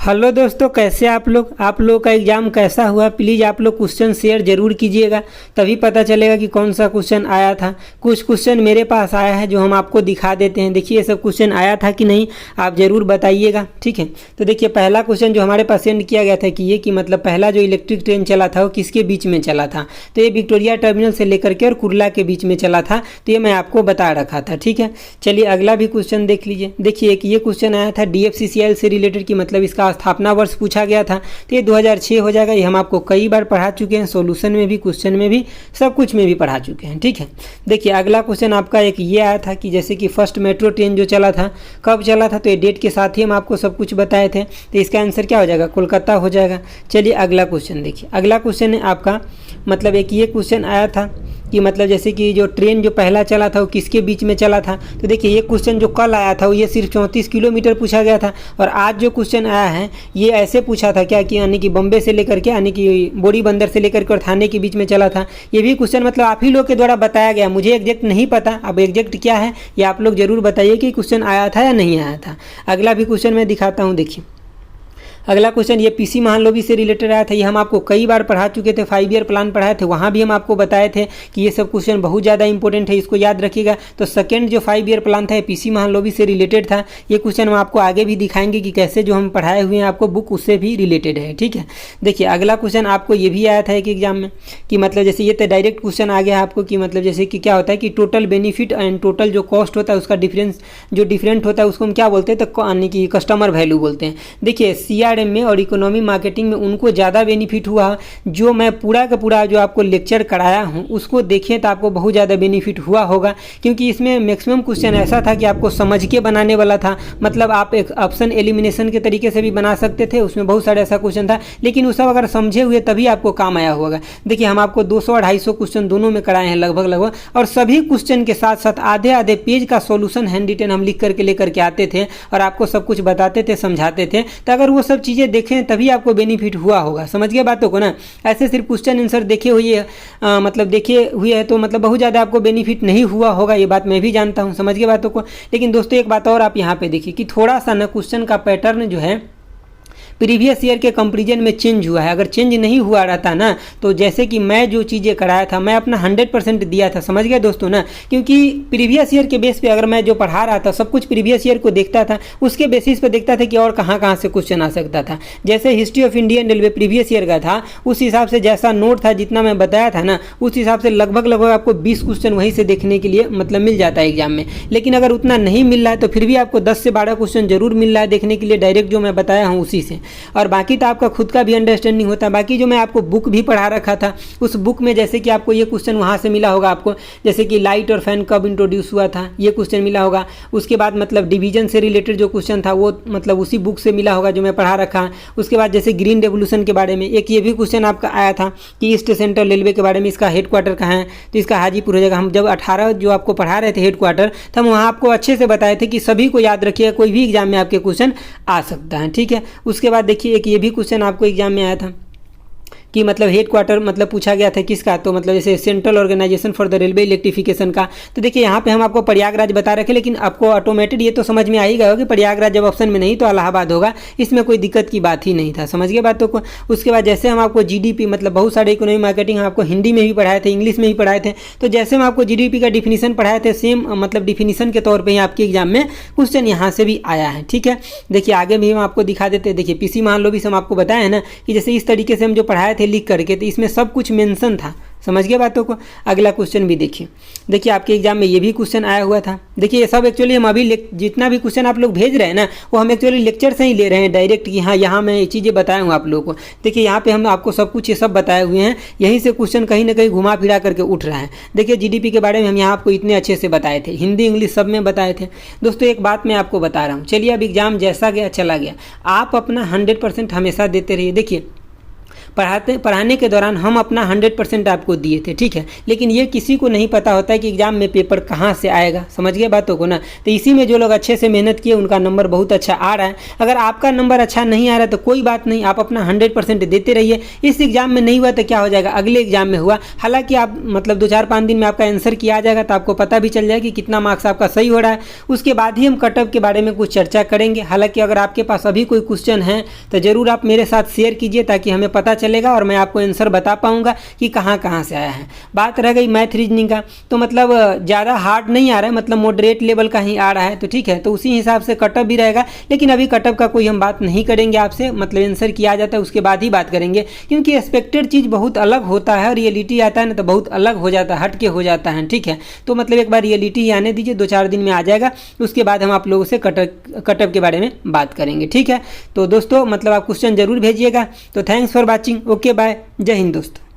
Hello दोस्तों, कैसे आप लोग का एग्ज़ाम कैसा हुआ? प्लीज़ आप लोग क्वेश्चन शेयर ज़रूर कीजिएगा, तभी पता चलेगा कि कौन सा क्वेश्चन आया था। कुछ क्वेश्चन मेरे पास आया है जो हम आपको दिखा देते हैं। देखिए ये सब क्वेश्चन आया था कि नहीं, आप ज़रूर बताइएगा, ठीक है। तो देखिए पहला क्वेश्चन जो हमारे पास सेंड किया गया था कि ये कि मतलब पहला जो इलेक्ट्रिक ट्रेन चला था वो किसके बीच में चला था। तो ये विक्टोरिया टर्मिनल से लेकर के और कुर्ला के बीच में चला था। तो ये मैं आपको बता रखा था, ठीक है। चलिए अगला भी क्वेश्चन देख लीजिए। देखिए एक ये क्वेश्चन आया था DFCCIL से रिलेटेड कि मतलब इसका स्थापना वर्ष पूछा गया था। तो ये 2006 हो जाएगा। ये हम आपको कई बार पढ़ा चुके हैं, सॉल्यूशन में भी, क्वेश्चन में भी, सब कुछ में भी पढ़ा चुके हैं, ठीक है। देखिए अगला क्वेश्चन आपका एक ये आया था कि जैसे कि फर्स्ट मेट्रो ट्रेन जो चला था कब चला था। तो ये डेट के साथ ही हम आपको सब कुछ बताए थे। तो इसका आंसर क्या हो जाएगा? कोलकाता हो जाएगा। चलिए अगला क्वेश्चन देखिए। अगला क्वेश्चन है आपका मतलब एक ये क्वेश्चन आया था कि मतलब जैसे कि जो ट्रेन जो पहला चला था वो किसके बीच में चला था। तो देखिए ये क्वेश्चन जो कल आया था वो ये सिर्फ 34 किलोमीटर पूछा गया था। और आज जो क्वेश्चन आया है ये ऐसे पूछा था क्या कि यानी कि बम्बे से लेकर के यानी कि बोरी बंदर से लेकर के और थाने के बीच में चला था। ये भी क्वेश्चन मतलब आप ही लोग के द्वारा बताया गया, मुझे एग्जैक्ट नहीं पता। अब एग्जैक्ट क्या है ये आप लोग जरूर बताइए कि क्वेश्चन आया था या नहीं आया था। अगला भी क्वेश्चन मैं दिखाता हूँ। देखिए अगला क्वेश्चन ये PC महालनोबी से रिलेटेड आया था। ये हम आपको कई बार पढ़ा चुके थे, 5 ईयर प्लान पढ़ाए थे, वहाँ भी हम आपको बताए थे कि ये सब क्वेश्चन बहुत ज़्यादा इंपॉर्टेंट है, इसको याद रखिएगा। तो सेकंड जो 5 ईयर प्लान था ये PC महालनोबी से रिलेटेड था। ये क्वेश्चन हम आपको आगे भी दिखाएंगे कि कैसे जो हम पढ़ाए हुए हैं आपको बुक उससे भी रिलेटेड है, ठीक है। देखिए अगला क्वेश्चन आपको ये भी आया था एक एग्जाम में कि मतलब जैसे ये तो डायरेक्ट क्वेश्चन आ गया आपको कि मतलब जैसे कि क्या होता है कि टोटल बेनिफिट एंड टोटल जो कॉस्ट होता है उसका डिफरेंस जो डिफरेंट होता है उसको हम क्या बोलते हैं? तो यानी कि कस्टमर वैल्यू बोलते हैं। देखिए CRM में और इकोनॉमी मार्केटिंग में उनको ज़्यादा बेनिफिट हुआ। जो मैं पूरा का पूरा जो आपको लेक्चर कराया हूँ उसको देखें तो आपको बहुत ज़्यादा बेनिफिट हुआ होगा, क्योंकि इसमें मैक्सिमम क्वेश्चन ऐसा था कि आपको समझ के बनाने वाला था। मतलब आप एक ऑप्शन एलिमिनेशन के तरीके से भी बना सकते थे, उसमें बहुत सारे ऐसा क्वेश्चन था, लेकिन वो सब अगर समझे हुए तभी आपको काम आया होगा। देखिए हम आपको 200-250 क्वेश्चन दोनों में कराए हैं लगभग, और सभी क्वेश्चन के साथ साथ आधे आधे पेज का सॉल्यूशन हैंड रिटन हम लिख करके लेकर के आते थे और आपको सब कुछ बताते थे, समझाते थे। तो अगर वो सब चीज़ें देखें तभी आपको बेनिफिट हुआ होगा। समझ गए बातों को ना? ऐसे सिर्फ क्वेश्चन आंसर देखे हुए मतलब देखे हुए है तो मतलब बहुत ज़्यादा आपको बेनिफिट नहीं हुआ होगा, ये बात मैं भी जानता हूँ। समझ गए बातों को? लेकिन दोस्तों एक बात और आप यहाँ पे देखिए कि थोड़ा सा ना क्वेश्चन का पैटर्न जो है प्रीवियस ईयर के कंपैरिजन में चेंज हुआ है। अगर चेंज नहीं हुआ रहता ना तो जैसे कि मैं जो चीज़ें कराया था मैं अपना 100% दिया था। समझ गए दोस्तों ना? क्योंकि प्रीवियस ईयर के बेस पे अगर मैं जो पढ़ा रहा था सब कुछ प्रीवियस ईयर को देखता था, उसके बेसिस पे देखता था कि और कहाँ कहाँ से क्वेश्चन आ सकता था। जैसे history of Indian railway previous year का था, उस हिसाब से जैसा नोट था जितना मैं बताया था ना उस हिसाब से लगभग आपको 20 क्वेश्चन वहीं से देखने के लिए मतलब मिल जाता है एग्जाम में। लेकिन अगर उतना नहीं मिल रहा है तो फिर भी आपको 10 से 12 क्वेश्चन जरूर मिल रहा है देखने के लिए, डायरेक्ट जो मैं बताया हूँ उसी से। और बाकी तो आपका खुद का भी अंडरस्टैंडिंग होता है। बाकी जो मैं आपको बुक भी पढ़ा रखा था उस बुक में जैसे कि आपको ये क्वेश्चन वहाँ से मिला होगा आपको, जैसे कि लाइट और फैन कब इंट्रोड्यूस हुआ था, ये क्वेश्चन मिला होगा। उसके बाद मतलब डिवीजन से रिलेटेड जो क्वेश्चन था वो मतलब उसी बुक से मिला होगा जो मैं पढ़ा रखा। उसके बाद जैसे ग्रीन रेवोल्यूशन के बारे में एक ये भी क्वेश्चन आपका आया था कि ईस्ट सेंट्रल रेलवे के बारे में, इसका हेडक्वार्टर कहाँ है, तो इसका हाजीपुर हो जाएगा। हम जब 18 जो आपको पढ़ा रहे थे हेडक्वार्टर, तो हम वहाँ आपको अच्छे से बताए थे कि सभी को याद रखिएगा, कोई भी एग्जाम में आपके क्वेश्चन आ सकता है, ठीक है। उसके बाद देखिए एक ये भी क्वेश्चन आपको एग्जाम में आया था कि मतलब हेडक्वार्टर मतलब पूछा गया था किसका, तो मतलब जैसे central organisation for the railway electrification का। तो देखिए यहाँ पे हम आपको प्रयागराज बता रखे, लेकिन आपको ऑटोमेटेड ये तो समझ में आ ही गया होगा कि प्रयागराज जब ऑप्शन में नहीं तो इलाहाबाद होगा, इसमें कोई दिक्कत की बात ही नहीं था। समझ गए बातों को? उसके बाद जैसे हम आपको GDP मतलब बहुत सारे इकोनॉमी मार्केटिंग हम आपको हिंदी में भी पढ़ाए थे, इंग्लिश में भी पढ़ाए थे। तो जैसे हम आपको GDP का डिफिनीशन पढ़ाए थे सेम मतलब डिफिनीशन के तौर पर ही आपके एग्जाम में क्वेश्चन यहाँ से भी आया है, ठीक है। देखिए आगे भी हम आपको दिखा देते हैं। देखिए PC महालनोबी से हम आपको बताया है ना कि जैसे इस तरीके से हम जो पढ़ाए थे लिख करके, तो इसमें सब कुछ मेंशन था। समझ गए बातों को? अगला क्वेश्चन भी देखिए आपके एग्जाम में ये भी क्वेश्चन आया हुआ था। देखिए ये सब एक्चुअली हम अभी जितना भी क्वेश्चन आप लोग भेज रहे हैं ना वो हम एक्चुअली लेक्चर से ही ले रहे हैं डायरेक्ट कि हाँ यहाँ मैं ये चीज़ें बताया हूँ आप लोगों को। देखिए यहाँ पे हम आपको सब कुछ ये सब बताए हुए हैं, यहीं से क्वेश्चन कहीं ना कहीं घुमा फिरा करके उठ रहा है। देखिए GDP के बारे में हम यहाँ आपको इतने अच्छे से बताए थे, हिंदी इंग्लिश सब में बताए थे। दोस्तों एक बात मैं आपको बता रहा हूँ, चलिए अब एग्जाम जैसा गया चला गया, आप अपना 100% हमेशा देते रहिए। देखिए पढ़ाने के दौरान हम अपना 100% आपको दिए थे, ठीक है। लेकिन ये किसी को नहीं पता होता है कि एग्जाम में पेपर कहाँ से आएगा, समझ गए बातों को ना। तो इसी में जो लोग अच्छे से मेहनत किए उनका नंबर बहुत अच्छा आ रहा है। अगर आपका नंबर अच्छा नहीं आ रहा तो कोई बात नहीं, आप अपना 100% देते रहिए। इस एग्जाम में नहीं हुआ तो क्या हो जाएगा, अगले एग्जाम में हुआ। हालांकि आप मतलब 2-4-5 दिन में आपका आंसर किया आ जाएगा, तो आपको पता भी चल जाएगा कि कितना मार्क्स आपका सही हो रहा है। उसके बाद ही हम कटअप के बारे में कुछ चर्चा करेंगे। हालांकि अगर आपके पास अभी कोई क्वेश्चन है तो जरूर आप मेरे साथ शेयर कीजिए, ताकि हमें पता चलेगा और मैं आपको आंसर बता पाऊंगा कि कहाँ कहाँ से आया है। बात रह गई मैथ रीजनिंग का, तो मतलब ज़्यादा हार्ड नहीं आ रहा है, मतलब मॉडरेट लेवल का ही आ रहा है, तो ठीक है। तो उसी हिसाब से कटअप भी रहेगा। लेकिन अभी कटअप का कोई हम बात नहीं करेंगे आपसे, मतलब आंसर किया जाता है उसके बाद ही बात करेंगे, क्योंकि एक्सपेक्टेड चीज़ बहुत अलग होता है और रियलिटी आता है ना तो बहुत अलग हो जाता है, हट के हो जाता है, ठीक है। तो मतलब एक बार रियलिटी ही आने दीजिए, 2-4 दिन में आ जाएगा। उसके बाद हम आप लोगों से कटअप के बारे में बात करेंगे, ठीक है। तो दोस्तों मतलब आप क्वेश्चन जरूर भेजिएगा। तो thanks for watching, okay bye, जय हिंद दोस्तों।